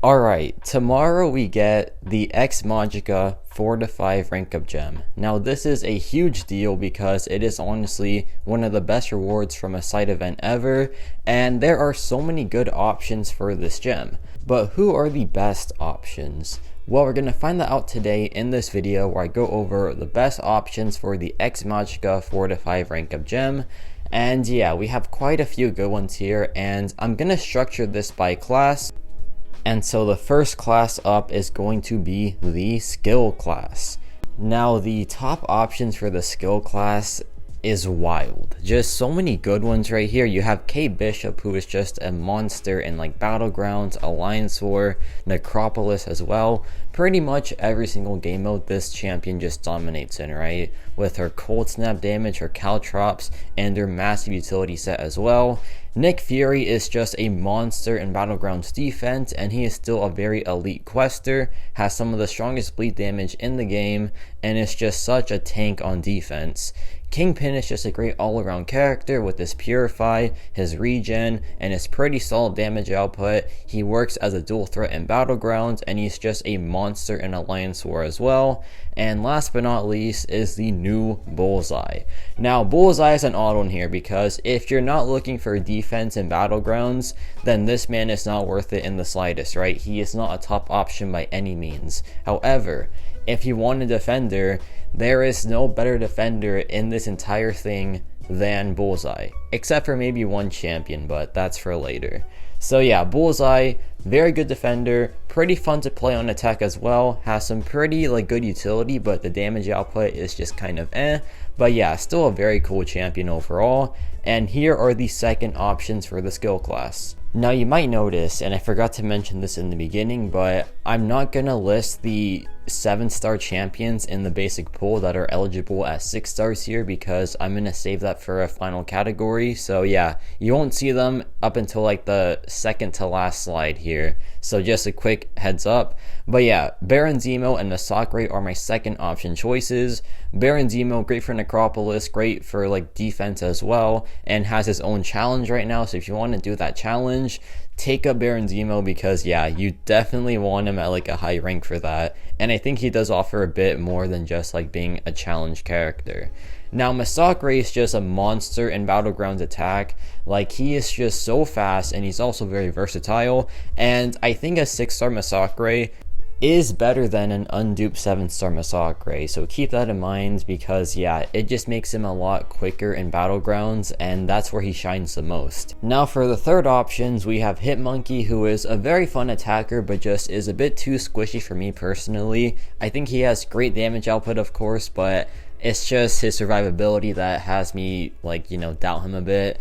Alright, tomorrow we get the Magica 4 to 5 rank up gem. Now this is a huge deal because it is honestly one of the best rewards from a side event ever, and there are so many good options for this gem. But who are the best options? Well, we're going to find that out today in this video where I go over the best options for the Magica 4 to 5 rank up gem. And yeah, we have quite a few good ones here, and I'm going to structure this by class. And so the first class up is going to be the skill class. Now the top options for the skill class is wild. Just so many good ones right here. You have K Bishop, who is just a monster in like Battlegrounds, Alliance War, Necropolis as well. Pretty much every single game mode this champion just dominates in, right? With her cold snap damage, her caltrops, and her massive utility set as well. Nick Fury is just a monster in Battlegrounds defense, and he is still a very elite quester, has some of the strongest bleed damage in the game, and is just such a tank on defense. Kingpin is just a great all-around character with his Purify, his regen, and his pretty solid damage output. He works as a dual threat in Battlegrounds, and he's just a monster in Alliance War as well. And last but not least is the new Bullseye. Now Bullseye is an odd one here because if you're not looking for defense in Battlegrounds, then this man is not worth it in the slightest, right? He is not a top option by any means. However, if you want a defender, there is no better defender in this entire thing than Bullseye, except for maybe one champion, but that's for later. So yeah, Bullseye, very good defender, pretty fun to play on attack as well, has some pretty good utility, but the damage output is just kind of but yeah, still a very cool champion overall. And here are the second options for the skill class. Now you might notice, and I forgot to mention this in the beginning, but I'm not gonna list the 7-star champions in the basic pool that are eligible at 6 stars here because I'm gonna save that for a final category. So yeah, you won't see them up until like the second to last slide here. So just a quick heads up. But yeah, Baron Zemo and Mcoc are my second option choices. Baron Zemo, great for Necropolis, great for like defense as well, and has his own challenge right now. So if you want to do that challenge, take up Baron Zemo because yeah, you definitely want him at like a high rank for that. And I think he does offer a bit more than just like being a challenge character. Now Mcoc is just a monster in Battlegrounds attack. Like he is just so fast, and he's also very versatile. And I think a 6-star Mcoc is better than an unduped 7-star Mcoc, so keep that in mind because yeah, it just makes him a lot quicker in Battlegrounds, and that's where he shines the most. Now for the third options, we have Hitmonkey, who is a very fun attacker but just is a bit too squishy for me personally. I think he has great damage output of course, but it's just his survivability that has me doubt him a bit.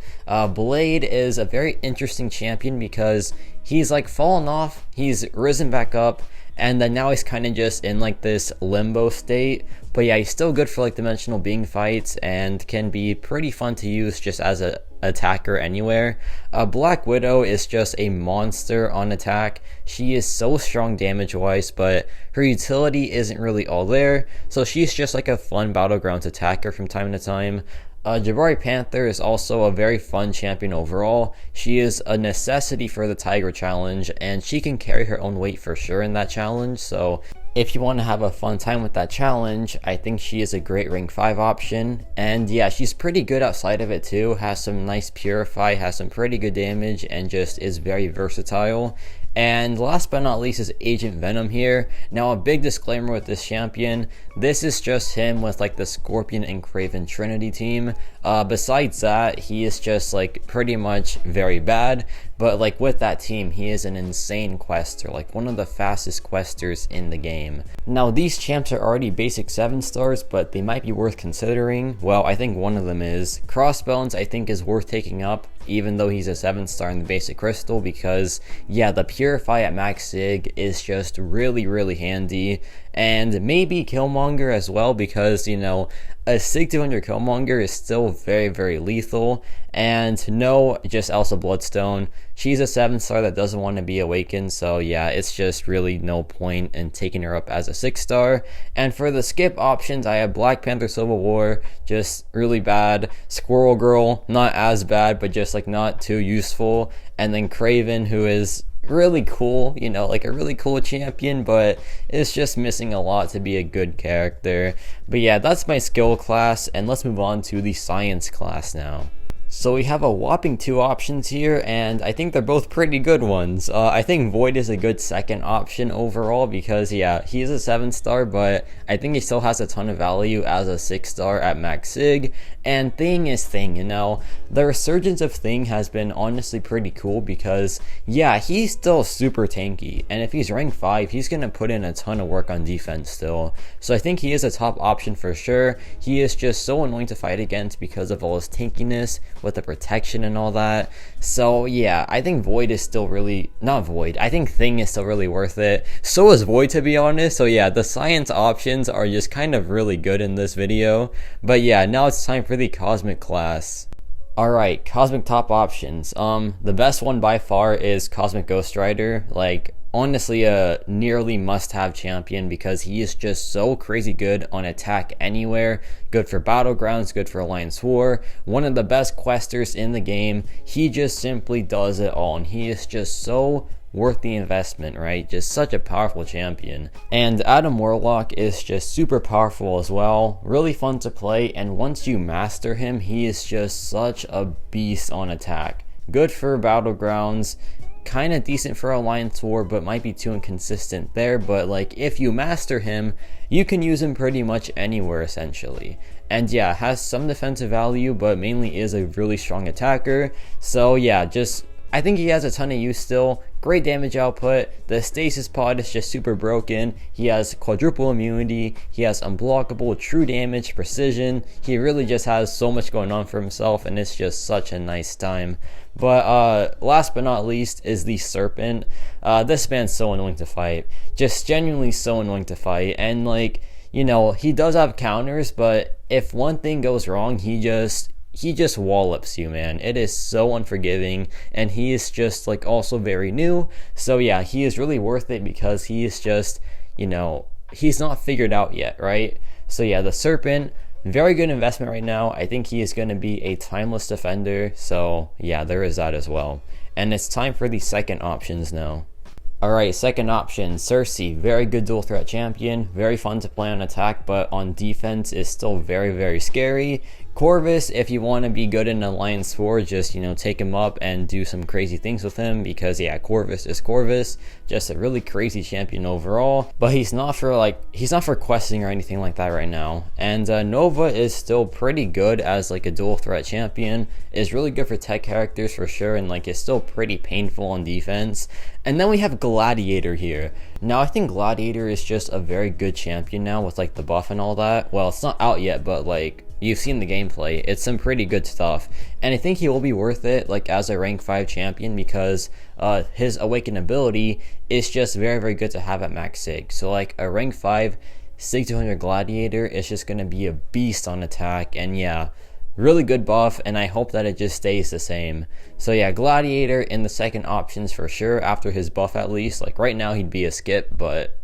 Blade is a very interesting champion because he's like fallen off, he's risen back up, and then now he's kind of just in like this limbo state. But yeah, he's still good for like dimensional being fights and can be pretty fun to use just as a attacker anywhere. Black Widow is just a monster on attack. She is so strong damage wise, but her utility isn't really all there, so she's just like a fun Battlegrounds attacker from time to time. Jabari Panther is also a very fun champion overall. She is a necessity for the Tiger Challenge, and she can carry her own weight for sure in that challenge. So if you want to have a fun time with that challenge, I think she is a great rank 5 option. And yeah, she's pretty good outside of it too. Has some nice Purify, has some pretty good damage, and just is very versatile. And last but not least is Agent Venom here. Now a big disclaimer with this champion, this is just him with like the Scorpion and Kraven Trinity team. Besides that, he is just like pretty much very bad, but like with that team, he is an insane quester, like one of the fastest questers in the game. Now these champs are already basic 7 stars, but they might be worth considering. Well, I think one of them is Crossbones. I think is worth taking up, even though he's a 7-star in the basic crystal, because yeah, the Purify at max sig is just really handy. And maybe Killmonger as well, because a Sig 200 Killmonger is still very lethal. And no, just Elsa Bloodstone, she's a 7-star that doesn't want to be awakened, so yeah, it's just really no point in taking her up as a 6-star. And for the skip options, I have Black Panther Civil War, just really bad. Squirrel Girl, not as bad, but just like not too useful. And then Kraven, who is really cool, you know, like a really cool champion, but it's just missing a lot to be a good character. But yeah, that's my skill class, and let's move on to the science class now. So we have a whopping 2 options here, and I think they're both pretty good ones. I think Void is a good second option overall because, yeah, he's a 7-star, but I think he still has a ton of value as a 6-star at max sig. And Thing is Thing, you know. The resurgence of Thing has been honestly pretty cool because, yeah, he's still super tanky, and if he's rank 5, he's going to put in a ton of work on defense still. So I think he is a top option for sure. He is just so annoying to fight against because of all his tankiness with the protection and all that. So yeah, I think Void is still really, not Void, I think Thing is still really worth it. So is Void, to be honest. So yeah, the science options are just kind of really good in this video. But yeah, now it's time for the Cosmic class. Alright, Cosmic top options. The best one by far is Cosmic Ghost Rider. Like, honestly a nearly must-have champion because he is just so crazy good on attack anywhere, good for battlegrounds, good for Alliance War, one of the best questers in the game. He just simply does it all, and he is just so worth the investment, right? Just such a powerful champion. And Adam Warlock is just super powerful as well, really fun to play, and once you master him, he is just such a beast on attack. Good for battlegrounds, kind of decent for Alliance War, but might be too inconsistent there. But like, if you master him, you can use him pretty much anywhere essentially. And yeah, has some defensive value, but mainly is a really strong attacker. So yeah, just I think he has a ton of use still. Great damage output. The stasis pod is just super broken. He has quadruple immunity. He has unblockable true damage, precision. He really just has so much going on for himself, and it's just such a nice time. But last but not least is the Serpent. This man's so annoying to fight. Just genuinely so annoying to fight. And like, you know, he does have counters, but if one thing goes wrong, he just wallops you, man. It is so unforgiving, and he is just like also very new. So yeah, he is really worth it because he is just, you know, he's not figured out yet, right? So yeah, the Serpent, very good investment right now. I think he is going to be a timeless defender. So yeah, there is that as well. And it's time for the second options now. Alright, second option, Cersei. Very good dual threat champion, very fun to play on attack, but on defense is still very, very scary. Corvus, if you want to be good in Alliance War, just, you know, take him up and do some crazy things with him because, yeah, Corvus is Corvus. Just a really crazy champion overall, but he's not for questing or anything like that right now. And Nova is still pretty good as like a dual threat champion, is really good for tech characters for sure, and like is still pretty painful on defense. And then we have Gladiator here. Now I think Gladiator is just a very good champion now with like the buff and all that. Well, it's not out yet, but like, you've seen the gameplay. It's some pretty good stuff, and I think he will be worth it like as a rank 5 champion because his awakened ability is just very, very good to have at max sig. So like a rank 5 sig 200 Gladiator is just going to be a beast on attack, and yeah, really good buff, and I hope that it just stays the same. So yeah, Gladiator in the second options for sure after his buff at least. Like right now he'd be a skip, but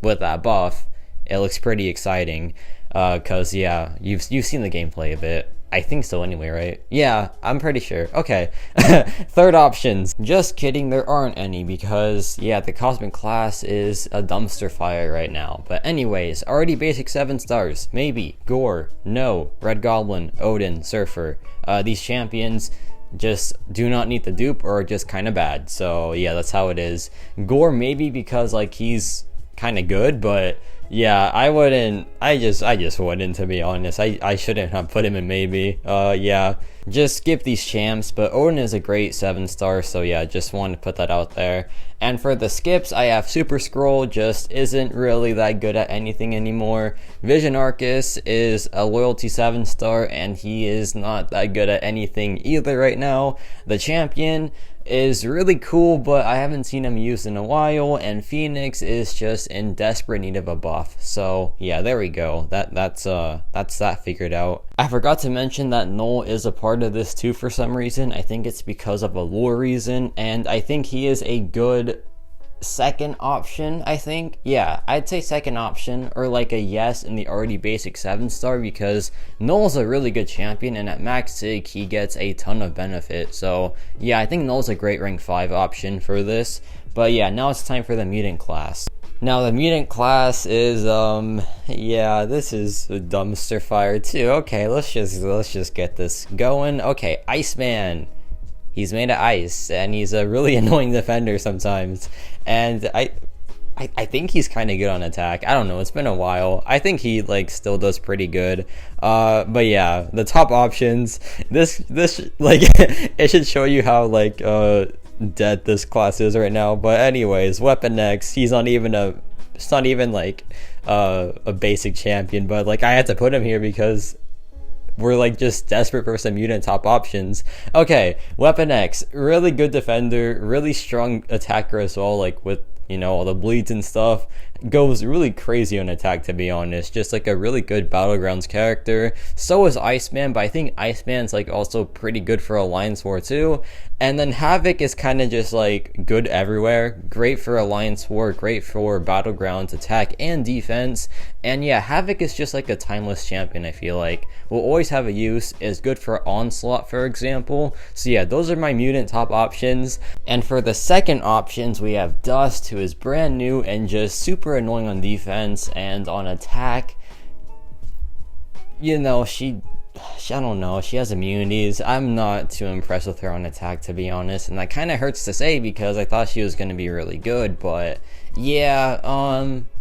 with that buff it looks pretty exciting. Cause yeah, you've seen the gameplay a bit. I think so anyway, right? Yeah, I'm pretty sure. Okay. Third options. Just kidding, there aren't any because yeah, the Cosmic class is a dumpster fire right now. But anyways, already basic 7 stars. Maybe. Gore. No. Red Goblin. Odin. Surfer. These champions just do not need the dupe or are just kind of bad. So yeah, that's how it is. Gore maybe because like he's kind of good, but yeah, I just wouldn't, to be honest. I shouldn't have put him in maybe. Yeah, just skip these champs, but Odin is a great 7-star, so yeah, just wanted to put that out there. And for the skips, I have Super Scroll, just isn't really that good at anything anymore. Vision Arcus is a loyalty 7-star, and he is not that good at anything either right now. The champion is really cool, but I haven't seen him used in a while, and Phoenix is just in desperate need of a buff. So yeah, there we go. That's that figured out. I forgot to mention that Null is a part of this too for some reason. I think it's because of a lore reason, and I think he is a good second option, I think. Yeah, I'd say second option, or like a yes in the already basic 7-star, because Null's a really good champion, and at max sig he gets a ton of benefit. So yeah, I think Null's a great rank 5 option for this. But yeah, now it's time for the mutant class. Now the mutant class is yeah, this is a dumpster fire too. Okay, let's just get this going. Okay, Iceman. He's made of ice, and he's a really annoying defender sometimes. And I think he's kind of good on attack. I don't know, it's been a while. I think he like still does pretty good. But yeah, the top options. This like it should show you how like dead this class is right now. But anyways, Weapon X. He's not even it's not even like a basic champion, but like I had to put him here because we're like just desperate for some mutant top options. Okay, Weapon X, really good defender, really strong attacker as well, like with, you know, all the bleeds and stuff. Goes really crazy on attack, to be honest. Just like a really good Battlegrounds character. So is Iceman, but I think Iceman's like also pretty good for Alliance War too. And then Havoc is kind of just like good everywhere. Great for Alliance War, great for Battlegrounds attack and defense. And yeah, Havoc is just like a timeless champion, I feel like. Will always have a use, is good for Onslaught, for example. So yeah, those are my mutant top options. And for the second options, we have Dust, who is brand new and just super annoying on defense, and on attack, you know, I don't know, she has immunities. I'm not too impressed with her on attack, to be honest, and that kind of hurts to say because I thought she was going to be really good. But yeah,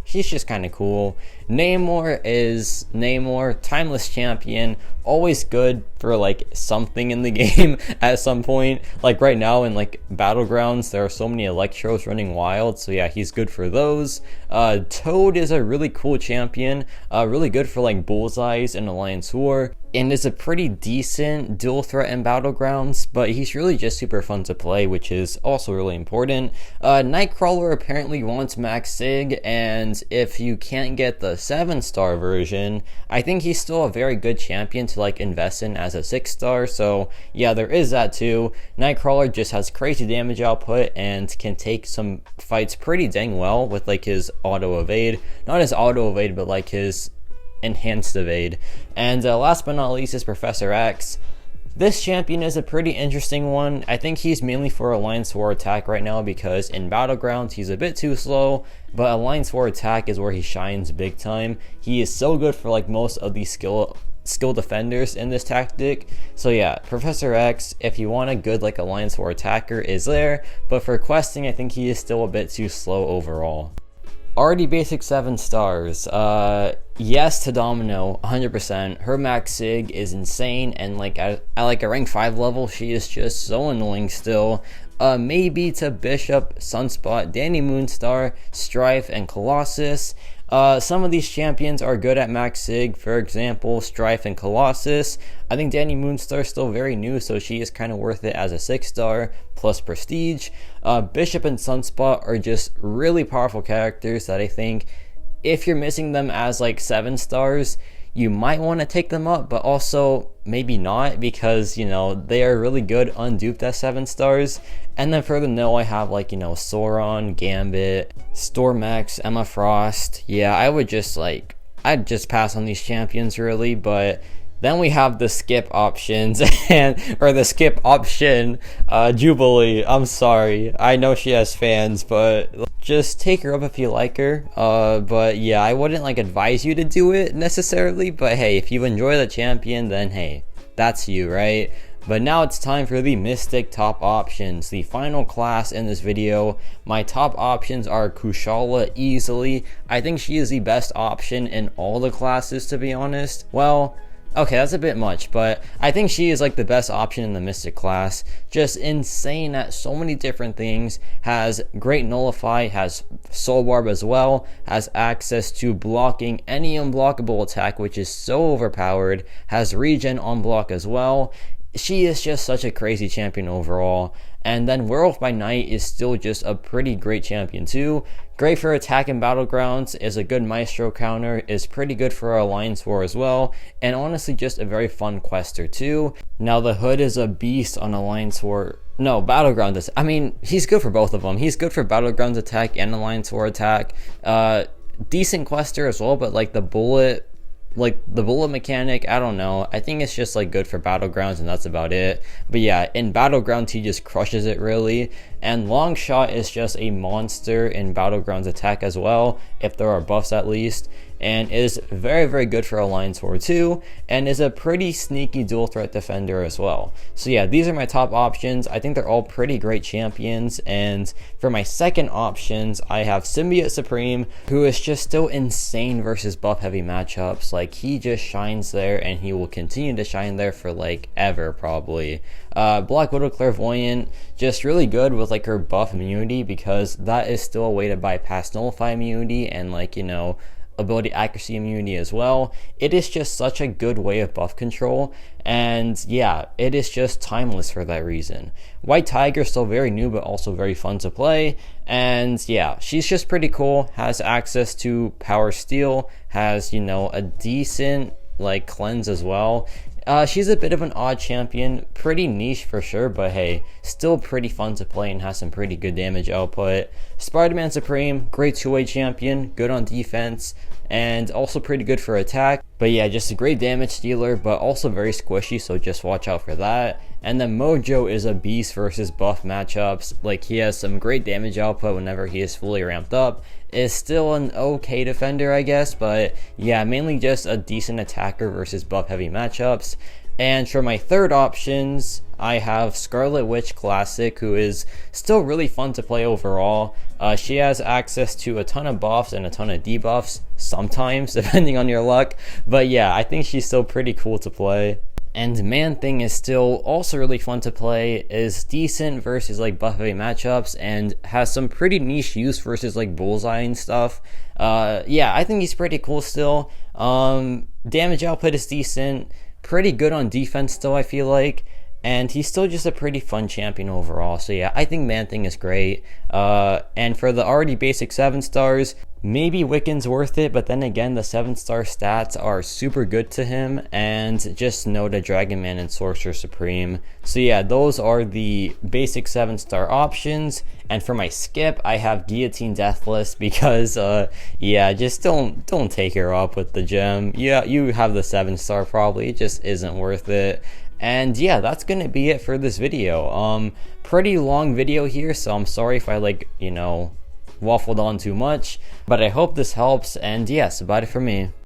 she's just kind of cool. Namor is Namor, timeless champion, always good for like something in the game at some point. Like right now in like Battlegrounds, there are so many Electros running wild, so yeah, he's good for those. Toad is a really cool champion, really good for like bullseyes in Alliance War, and is a pretty decent dual threat in Battlegrounds, but he's really just super fun to play, which is also really important. Nightcrawler apparently wants max sig, and if you can't get the 7-star version, I think he's still a very good champion to like invest in as a 6-star. So yeah, there is that too. Nightcrawler just has crazy damage output and can take some fights pretty dang well with like his auto evade, not his auto evade, but like his enhanced evade. And last but not least is Professor X. This champion is a pretty interesting one. I think he's mainly for Alliance War attack right now because in Battlegrounds he's a bit too slow, but Alliance War attack is where he shines big time. He is so good for like most of these skill defenders in this tactic. So yeah, Professor X, if you want a good like Alliance War attacker, is there, but for questing I think he is still a bit too slow overall. Already basic 7 stars. Yes to Domino, 100%. Her max sig is insane, and like at like a rank 5 level, she is just so annoying still. Maybe to Bishop, Sunspot, Danny Moonstar, Strife, and Colossus. Some of these champions are good at max sig, for example, Strife and Colossus. I think Danny Moonstar is still very new, so she is kind of worth it as a 6-star plus prestige. Bishop and Sunspot are just really powerful characters that I think if you're missing them as like 7 stars, you might want to take them up, but also maybe not, because, you know, they are really good unduped as 7 stars. And then for the no, I have like, you know, Sauron, Gambit, Stormax, Emma Frost. Yeah, I'd just pass on these champions really. But then we have the skip options or the skip option, Jubilee. I'm sorry, I know she has fans, but just take her up if you like her. But yeah, I wouldn't like advise you to do it necessarily, but hey, if you enjoy the champion, then hey, that's you, right? But now it's time for the Mystic top options, the final class in this video. My top options are Kushala easily. I think she is the best option in all the classes, to be honest. Well, okay, that's a bit much, but I think she is like the best option in the Mystic class. Just insane at so many different things. Has great Nullify, has Soul Barb as well, has access to blocking any unblockable attack, which is so overpowered, has regen on block as well. She is just such a crazy champion overall. And then Werewolf by Night is still just a pretty great champion too. Great for attack in Battlegrounds, is a good Maestro counter, is pretty good for Alliance War as well, and honestly just a very fun quester too. Now the Hood is a beast on Alliance War No, Battleground is. I mean, he's good for both of them. He's good for Battlegrounds attack and Alliance War attack. Decent quester as well, but like the bullet mechanic, I don't know. I think it's just like good for Battlegrounds and that's about it. But yeah, in Battlegrounds he just crushes it really. And Longshot is just a monster in Battlegrounds attack as well, if there are buffs at least. And is very, very good for Alliance War 2, and is a pretty sneaky dual threat defender as well. So yeah, these are my top options. I think they're all pretty great champions. And for my second options, I have Symbiote Supreme, who is just still insane versus buff heavy matchups. Like, he just shines there, and he will continue to shine there for like ever probably. Black Widow Clairvoyant, just really good with like her buff immunity, because that is still a way to bypass nullify immunity and like, you know, ability accuracy immunity as well. It is just such a good way of buff control, and yeah, it is just timeless for that reason. White Tiger is still very new but also very fun to play, and yeah, she's just pretty cool. Has access to power steal, has, you know, a decent like cleanse as well. She's a bit of an odd champion, pretty niche for sure, but hey, still pretty fun to play and has some pretty good damage output. Spider-Man Supreme, great two-way champion, good on defense, and also pretty good for attack. But yeah, just a great damage dealer, but also very squishy, so just watch out for that. And then Mojo is a beast versus buff matchups. Like, he has some great damage output whenever he is fully ramped up. Is still an okay defender, I guess, but yeah, mainly just a decent attacker versus buff heavy matchups. And for my third options, I have Scarlet Witch Classic, who is still really fun to play overall. She has access to a ton of buffs and a ton of debuffs, sometimes, depending on your luck. But yeah, I think she's still pretty cool to play. And Man-Thing is still also really fun to play, is decent versus like buff heavy matchups, and has some pretty niche use versus like Bullseye and stuff. Yeah, I think he's pretty cool still. Damage output is decent, pretty good on defense still, I feel like. And he's still just a pretty fun champion overall. So yeah, I think Man-Thing is great. And for the already basic 7 stars, maybe Wiccan's worth it, but then again, the 7-star stats are super good to him, and just no to Dragon Man and Sorcerer Supreme. So yeah, those are the basic 7-star options. And for my skip, I have Guillotine Deathless, because yeah, just don't take her up with the gem. Yeah, you have the 7-star probably, it just isn't worth it. And yeah, that's gonna be it for this video. Pretty long video here, so I'm sorry if I like, you know, waffled on too much, but I hope this helps. And yes, about it for me.